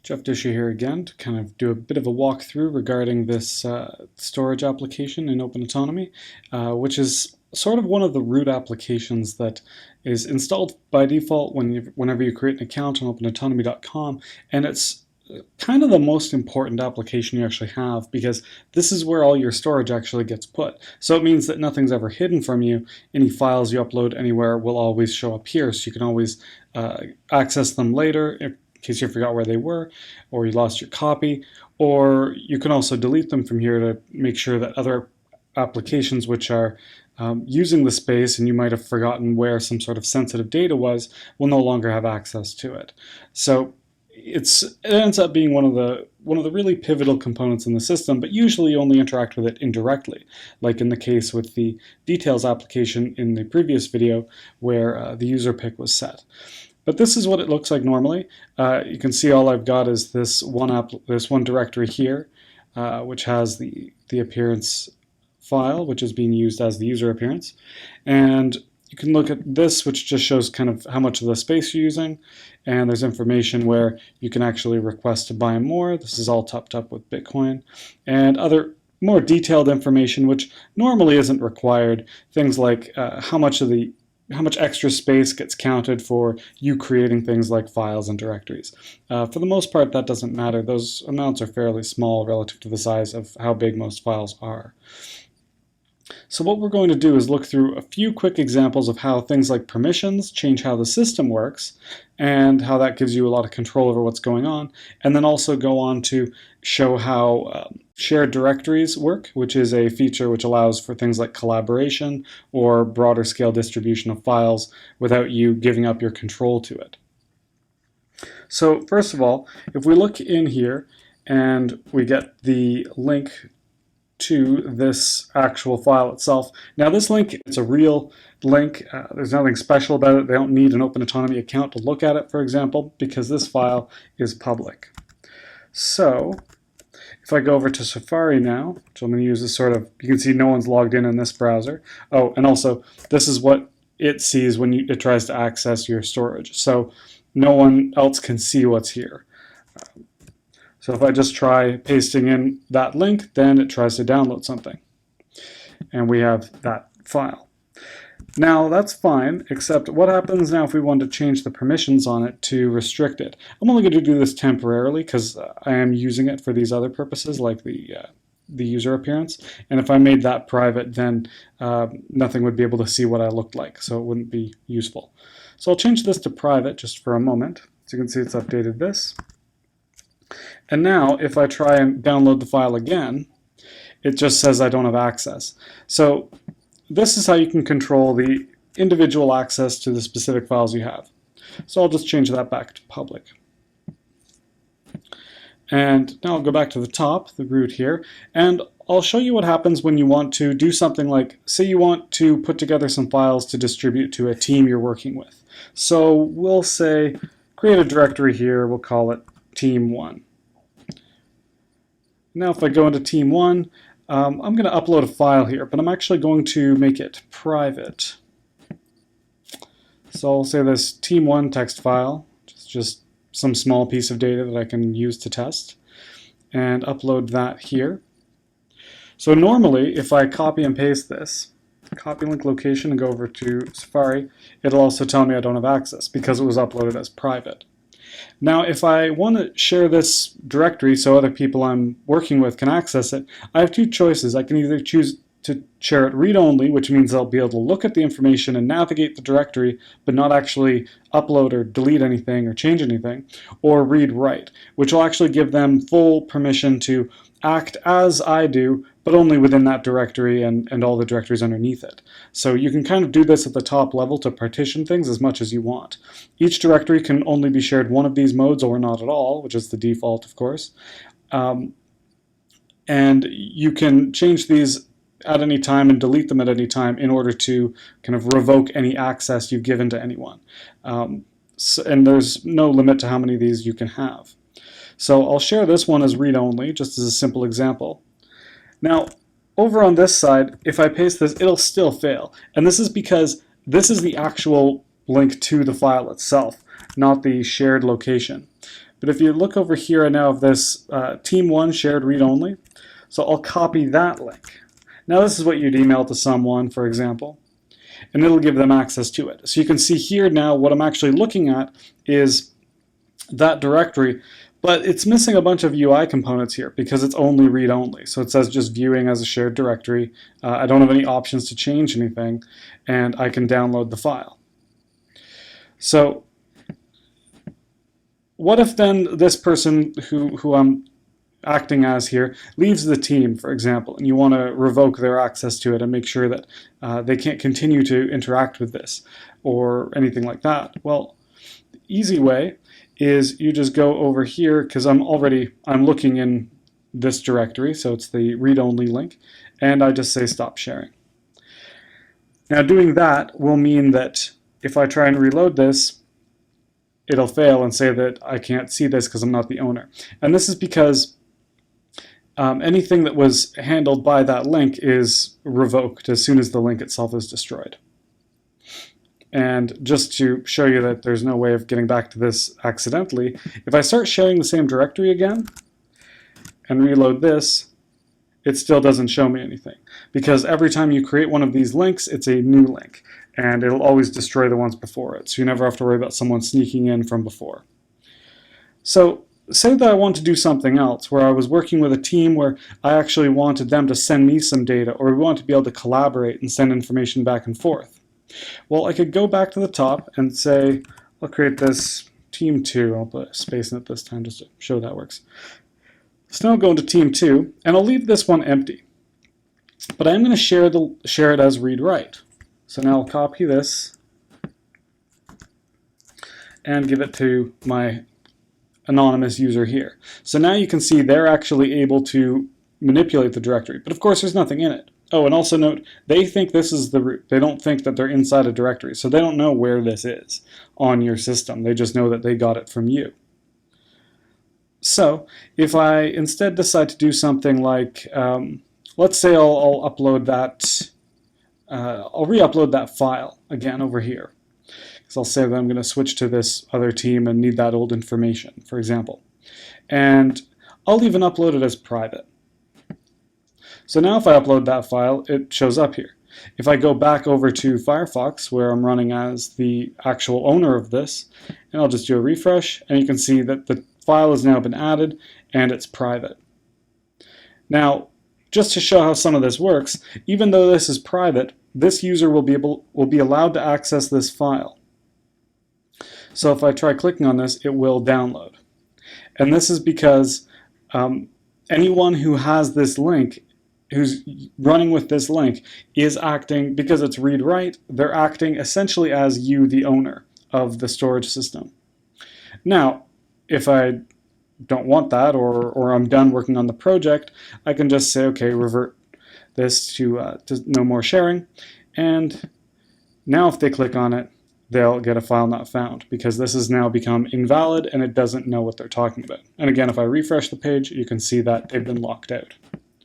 Jeff Disher here again to kind of do a bit of a walkthrough regarding this storage application in OpenAutonomy, which is sort of one of the root applications that is installed by default whenever you create an account on OpenAutonomy.com, and it's kind of the most important application you actually have because this is where all your storage actually gets put. So it means that nothing's ever hidden from you. Any files you upload anywhere will always show up here, so you can always access them later in case you forgot where they were, or you lost your copy, or you can also delete them from here to make sure that other applications which are using the space and you might have forgotten where some sort of sensitive data was will no longer have access to it. So it ends up being one of the really pivotal components in the system, but usually you only interact with it indirectly, like in the case with the details application in the previous video where the user pick was set. But this is what it looks like normally. You can see all I've got is this one directory here, which has the appearance file, which is being used as the user appearance. And you can look at this, which just shows kind of how much of the space you're using. And there's information where you can actually request to buy more. This is all topped up with Bitcoin. And other more detailed information, which normally isn't required. Things like how much extra space gets counted for you creating things like files and directories. For the most part, that doesn't matter. Those amounts are fairly small relative to the size of how big most files are. So what we're going to do is look through a few quick examples of how things like permissions change how the system works and how that gives you a lot of control over what's going on, and then also go on to show how shared directories work, which is a feature which allows for things like collaboration or broader scale distribution of files without you giving up your control to it. So first of all, if we look in here and we get the link to this actual file itself. Now this link, it's a real link. There's nothing special about it. They don't need an OpenAutonomy account to look at it, for example, because this file is public. So if I go over to Safari now, so I'm going to use this sort of, you can see no one's logged in this browser. Oh, and also this is what it sees when it tries to access your storage. So no one else can see what's here. So if I just try pasting in that link, then it tries to download something. And we have that file. Now that's fine, except what happens now if we want to change the permissions on it to restrict it? I'm only going to do this temporarily because I am using it for these other purposes like the user appearance. And if I made that private, then nothing would be able to see what I looked like, so it wouldn't be useful. So I'll change this to private just for a moment. So you can see it's updated this. And now if I try and download the file again, it just says I don't have access. So this is how you can control the individual access to the specific files you have. So I'll just change that back to public. And now I'll go back to the top, the root here, and I'll show you what happens when you want to do something like, say you want to put together some files to distribute to a team you're working with. So we'll say, create a directory here, we'll call it Team 1. Now if I go into Team 1, I'm going to upload a file here, but I'm actually going to make it private. So I'll say this Team 1 text file, just some small piece of data that I can use to test, and upload that here. So normally, if I copy and paste this, copy link location and go over to Safari, it'll also tell me I don't have access because it was uploaded as private. Now if I want to share this directory so other people I'm working with can access it, I have two choices. I can either choose to share it read-only, which means they'll be able to look at the information and navigate the directory, but not actually upload or delete anything or change anything, or read-write, which will actually give them full permission to act as I do, but only within that directory and all the directories underneath it. So you can kind of do this at the top level to partition things as much as you want. Each directory can only be shared one of these modes or not at all, which is the default, of course. And you can change these at any time and delete them at any time in order to kind of revoke any access you've given to anyone. And there's no limit to how many of these you can have. So I'll share this one as read-only, just as a simple example. Now, over on this side, if I paste this, it'll still fail. And this is because this is the actual link to the file itself, not the shared location. But if you look over here, I now have this team1 shared read-only. So I'll copy that link. Now this is what you'd email to someone, for example, and it'll give them access to it. So you can see here now what I'm actually looking at is that directory, but it's missing a bunch of UI components here because it's only read-only. So it says just viewing as a shared directory. I don't have any options to change anything, and I can download the file. So what if then this person who I'm acting as here leaves the team, for example, and you want to revoke their access to it and make sure that they can't continue to interact with this or anything like that? Well, the easy way is you just go over here, because I'm looking in this directory, so it's the read-only link, and I just say stop sharing. Now doing that will mean that if I try and reload this, it'll fail and say that I can't see this because I'm not the owner. And this is because anything that was handled by that link is revoked as soon as the link itself is destroyed. And just to show you that there's no way of getting back to this accidentally, if I start sharing the same directory again and reload this, it still doesn't show me anything. Because every time you create one of these links, it's a new link, and it'll always destroy the ones before it. So you never have to worry about someone sneaking in from before. So say that I want to do something else, where I was working with a team where I actually wanted them to send me some data, or we want to be able to collaborate and send information back and forth. Well, I could go back to the top and say, I'll create this team 2. I'll put a space in it this time just to show that works. So now I'll go into team 2, and I'll leave this one empty. But I'm going to share it as read-write. So now I'll copy this and give it to my anonymous user here. So now you can see they're actually able to manipulate the directory, but of course there's nothing in it. Oh, and also note, they think this is the root. They don't think that they're inside a directory, so they don't know where this is on your system. They just know that they got it from you. So if I instead decide to do something like, let's say I'll upload that, I'll re-upload that file again over here. So I'll say that I'm going to switch to this other team and need that old information, for example. And I'll even upload it as private. So now if I upload that file, it shows up here. If I go back over to Firefox, where I'm running as the actual owner of this, and I'll just do a refresh, and you can see that the file has now been added and it's private. Now, just to show how some of this works, even though this is private, this user will be allowed to access this file. So if I try clicking on this, it will download. And this is because anyone who has this link, who's running with this link, is acting, because it's read-write, they're acting essentially as you, the owner of the storage system. Now, if I don't want that, or I'm done working on the project, I can just say, okay, revert this to no more sharing, and now if they click on it, they'll get a file not found, because this has now become invalid and it doesn't know what they're talking about. And again, if I refresh the page, you can see that they've been locked out.